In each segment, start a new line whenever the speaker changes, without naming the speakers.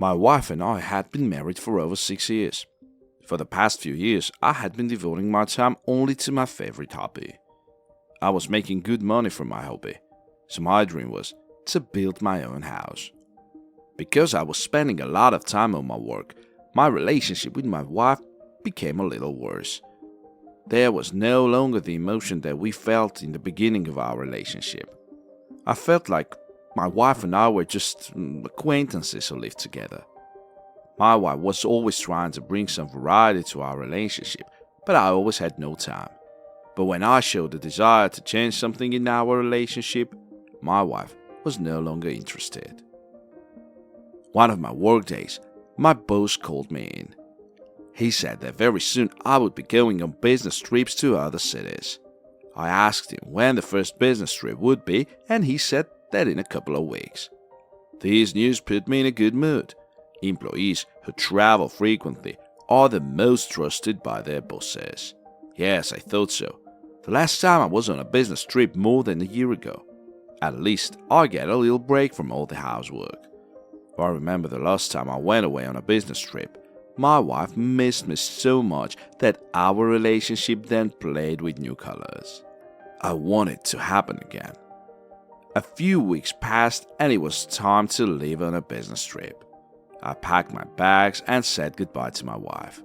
My wife and I had been married for over 6 years. For the past few years, I had been devoting my time only to my favorite hobby. I was making good money from my hobby, so my dream was to build my own house. Because I was spending a lot of time on my work, my relationship with my wife became a little worse. There was no longer the emotion that we felt in the beginning of our relationship. I felt like my wife and I were just acquaintances who lived together. My wife was always trying to bring some variety to our relationship, but I always had no time. But when I showed a desire to change something in our relationship, my wife was no longer interested. One of my work days, my boss called me in. He said that very soon I would be going on business trips to other cities. I asked him when the first business trip would be, and he said that in a couple of weeks. This news put me in a good mood. Employees who travel frequently are the most trusted by their bosses. Yes, I thought so. The last time I was on a business trip more than a year ago. At least I get a little break from all the housework. I remember the last time I went away on a business trip. My wife missed me so much that our relationship then played with new colors. I want it to happen again. A few weeks passed and it was time to leave on a business trip. I packed my bags and said goodbye to my wife.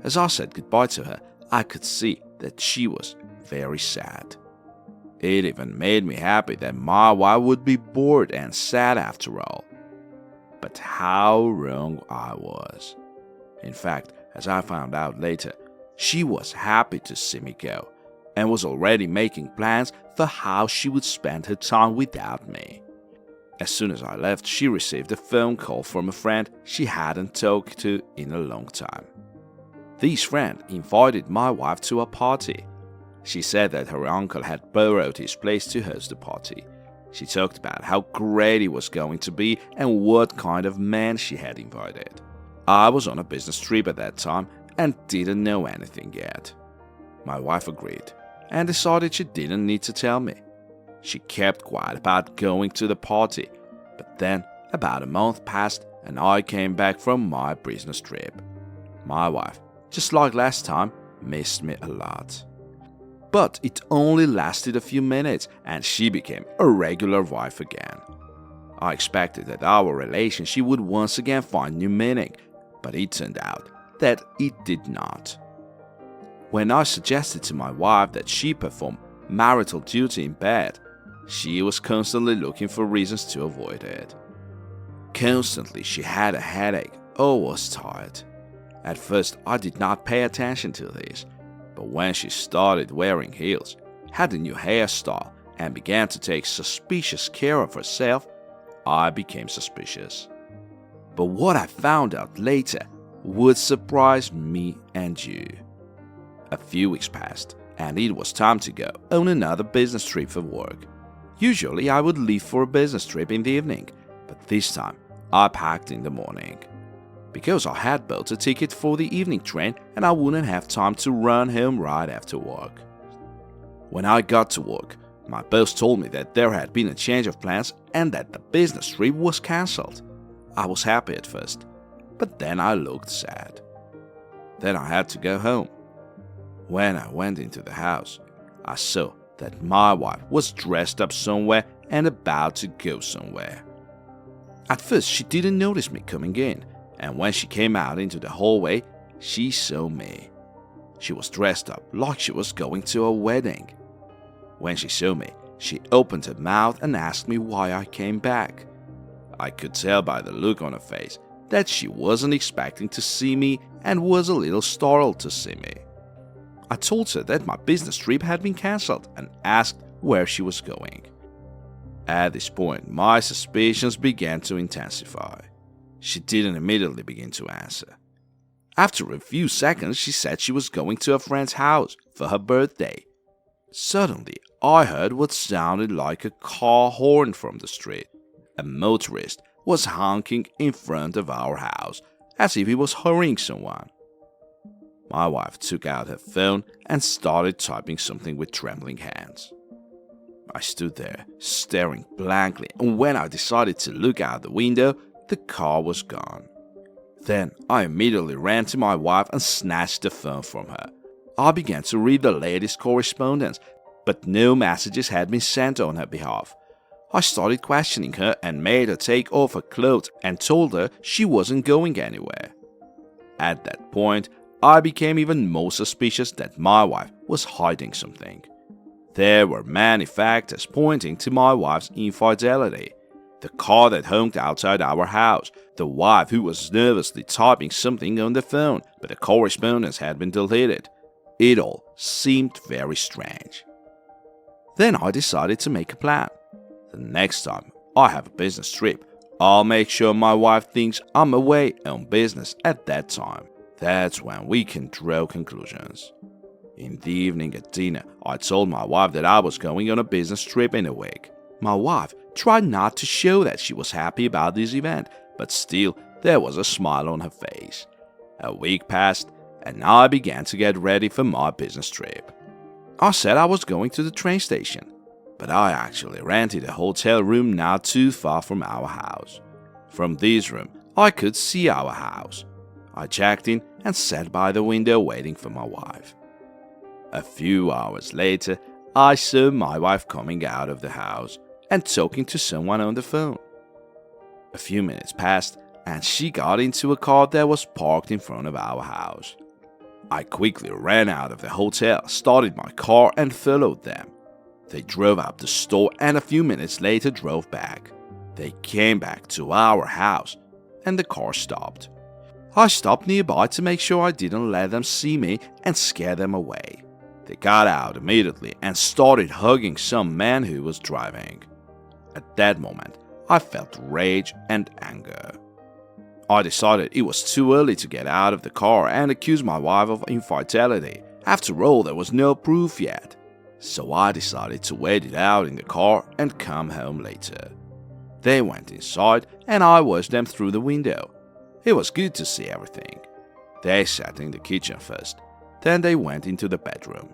As I said goodbye to her, I could see that she was very sad. It even made me happy that my wife would be bored and sad after all. But how wrong I was. In fact, as I found out later, she was happy to see me go and was already making plans for how she would spend her time without me. As soon as I left, she received a phone call from a friend she hadn't talked to in a long time. This friend invited my wife to a party. She said that her uncle had borrowed his place to host the party. She talked about how great it was going to be and what kind of man she had invited. I was on a business trip at that time and didn't know anything yet. My wife agreed and decided she didn't need to tell me. She kept quiet about going to the party, but then about a month passed and I came back from my business trip. My wife, just like last time, missed me a lot. But it only lasted a few minutes and she became a regular wife again. I expected that our relationship would once again find new meaning, but it turned out that it did not. When I suggested to my wife that she perform marital duty in bed, she was constantly looking for reasons to avoid it. Constantly she had a headache or was tired. At first I did not pay attention to this, but when she started wearing heels, had a new hairstyle, and began to take suspicious care of herself, I became suspicious. But what I found out later would surprise me and you. A few weeks passed, and it was time to go on another business trip for work. Usually I would leave for a business trip in the evening, but this time I packed in the morning. Because I had bought a ticket for the evening train and I wouldn't have time to run home right after work. When I got to work, my boss told me that there had been a change of plans and that the business trip was cancelled. I was happy at first, but then I looked sad. Then I had to go home. When I went into the house, I saw that my wife was dressed up somewhere and about to go somewhere. At first, she didn't notice me coming in, and when she came out into the hallway, she saw me. She was dressed up like she was going to a wedding. When she saw me, she opened her mouth and asked me why I came back. I could tell by the look on her face that she wasn't expecting to see me and was a little startled to see me. I told her that my business trip had been cancelled and asked where she was going. At this point, my suspicions began to intensify. She didn't immediately begin to answer. After a few seconds, she said she was going to a friend's house for her birthday. Suddenly, I heard what sounded like a car horn from the street. A motorist was honking in front of our house as if he was hurrying someone. My wife took out her phone and started typing something with trembling hands. I stood there, staring blankly, and when I decided to look out the window, the car was gone. Then I immediately ran to my wife and snatched the phone from her. I began to read the latest correspondence, but no messages had been sent on her behalf. I started questioning her and made her take off her clothes and told her she wasn't going anywhere. At that point, I became even more suspicious that my wife was hiding something. There were many factors pointing to my wife's infidelity. The car that honked outside our house, the wife who was nervously typing something on the phone, but the correspondence had been deleted. It all seemed very strange. Then I decided to make a plan. The next time I have a business trip, I'll make sure my wife thinks I'm away on business at that time. That's when we can draw conclusions. In the evening at dinner, I told my wife that I was going on a business trip in a week. My wife tried not to show that she was happy about this event, but still there was a smile on her face. A week passed, and I began to get ready for my business trip. I said I was going to the train station, but I actually rented a hotel room not too far from our house. From this room, I could see our house. I checked in and sat by the window waiting for my wife. A few hours later, I saw my wife coming out of the house and talking to someone on the phone. A few minutes passed, and she got into a car that was parked in front of our house. I quickly ran out of the hotel, started my car, and followed them. They drove up the store and a few minutes later drove back. They came back to our house, and the car stopped. I stopped nearby to make sure I didn't let them see me and scare them away. They got out immediately and started hugging some man who was driving. At that moment, I felt rage and anger. I decided it was too early to get out of the car and accuse my wife of infidelity. After all, there was no proof yet. So I decided to wait it out in the car and come home later. They went inside and I watched them through the window. It was good to see everything. They sat in the kitchen first, then they went into the bedroom.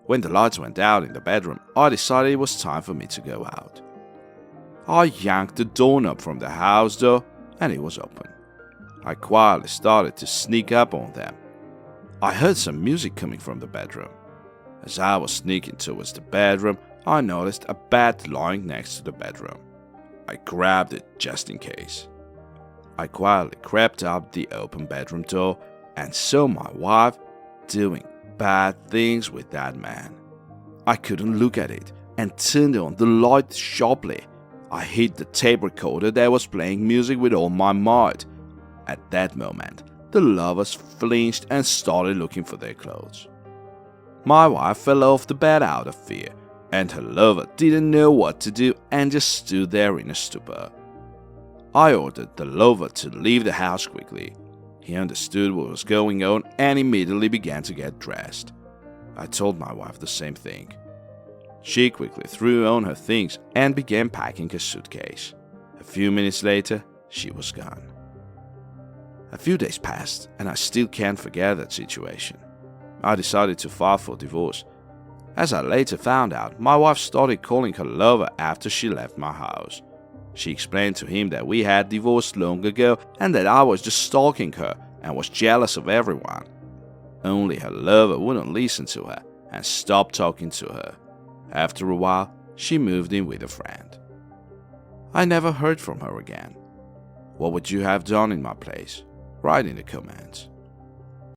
When the lights went out in the bedroom, I decided it was time for me to go out. I yanked the doorknob from the house door and it was open. I quietly started to sneak up on them. I heard some music coming from the bedroom. As I was sneaking towards the bedroom, I noticed a bat lying next to the bedroom. I grabbed it just in case. I quietly crept up the open bedroom door and saw my wife doing bad things with that man. I couldn't look at it and turned on the light sharply. I hit the tape recorder that was playing music with all my might. At that moment, the lovers flinched and started looking for their clothes. My wife fell off the bed out of fear, and her lover didn't know what to do and just stood there in a stupor. I ordered the lover to leave the house quickly. He understood what was going on and immediately began to get dressed. I told my wife the same thing. She quickly threw on her things and began packing her suitcase. A few minutes later, she was gone. A few days passed and I still can't forget that situation. I decided to file for divorce. As I later found out, my wife started calling her lover after she left my house. She explained to him that we had divorced long ago and that I was just stalking her and was jealous of everyone. Only her lover wouldn't listen to her and stopped talking to her. After a while, she moved in with a friend. I never heard from her again. What would you have done in my place? Write in the comments.